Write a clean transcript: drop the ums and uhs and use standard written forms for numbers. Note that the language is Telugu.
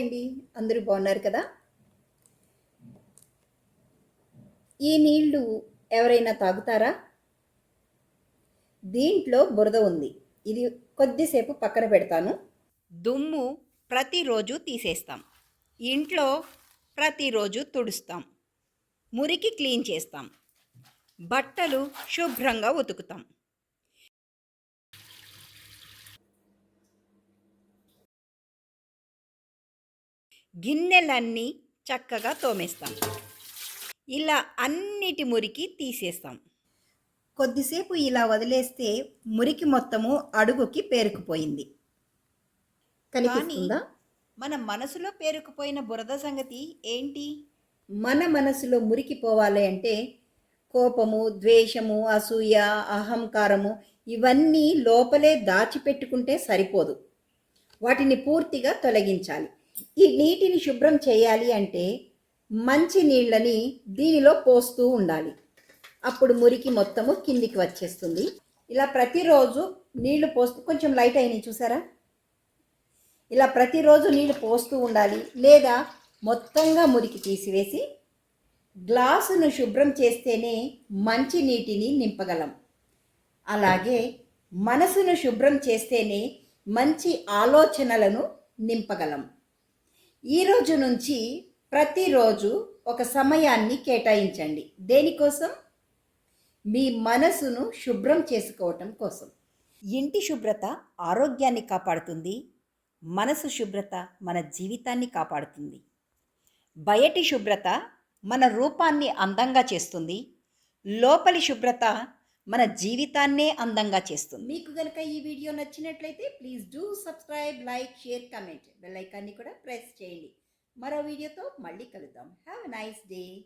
అండి. అందరూ బాగున్నారు కదా? ఈ నీళ్లు ఎవరైనా తాగుతారా? దీంట్లో బురద ఉంది. ఇది కొద్దిసేపు పక్కన పెడతాను. దుమ్ము ప్రతిరోజు తీసేస్తాం. ఇంట్లో ప్రతిరోజు తుడుస్తాం. మురికి క్లీన్ చేస్తాం. బట్టలు శుభ్రంగా ఉతుకుతాం. గిన్నెలన్నీ చక్కగా తోమేస్తాం. ఇలా అన్నిటి మురికి తీసేస్తాం. కొద్దిసేపు ఇలా వదిలేస్తే మురికి మొత్తము అడుగుకి పేరుకుపోయింది. కనిపిస్తుందా? మన మనసులో పేరుకుపోయిన బురద సంగతి ఏంటి? మన మనసులో మురికి పోవాలి అంటే కోపము, ద్వేషము, అసూయ, అహంకారము ఇవన్నీ లోపలే దాచిపెట్టుకుంటే సరిపోదు. వాటిని పూర్తిగా తొలగించాలి. ఈ నీటిని శుభ్రం చేయాలి అంటే మంచి నీళ్ళని దీనిలో పోస్తూ ఉండాలి. అప్పుడు మురికి మొత్తము కిందికి వచ్చేస్తుంది. ఇలా ప్రతిరోజు నీళ్లు పోస్తూ, కొంచెం లైట్ అయినాయి చూసారా? ఇలా ప్రతిరోజు నీళ్లు పోస్తూ ఉండాలి. లేదా మొత్తంగా మురికి తీసివేసి గ్లాసును శుభ్రం చేస్తేనే మంచి నీటిని నింపగలం. అలాగే మనసును శుభ్రం చేస్తేనే మంచి ఆలోచనలను నింపగలం. ఈరోజు నుంచి ప్రతిరోజు ఒక సమయాన్ని కేటాయించండి. దేనికోసం? మీ మనసును శుభ్రం చేసుకోవటం కోసం. ఇంటి శుభ్రత ఆరోగ్యాన్ని కాపాడుతుంది. మనసు శుభ్రత మన జీవితాన్ని కాపాడుతుంది. బయటి శుభ్రత మన రూపాన్ని అందంగా చేస్తుంది. లోపలి శుభ్రత మన జీవితాన్నే అందంగా చేస్తుంది. మీకు కనుక ఈ వీడియో నచ్చినట్లయితే please do subscribe, like, share, comment. Bell ఐకాన్ని కూడా ప్రెస్ చేయండి. మరో వీడియోతో మళ్ళీ కలుద్దాం. Have a nice day.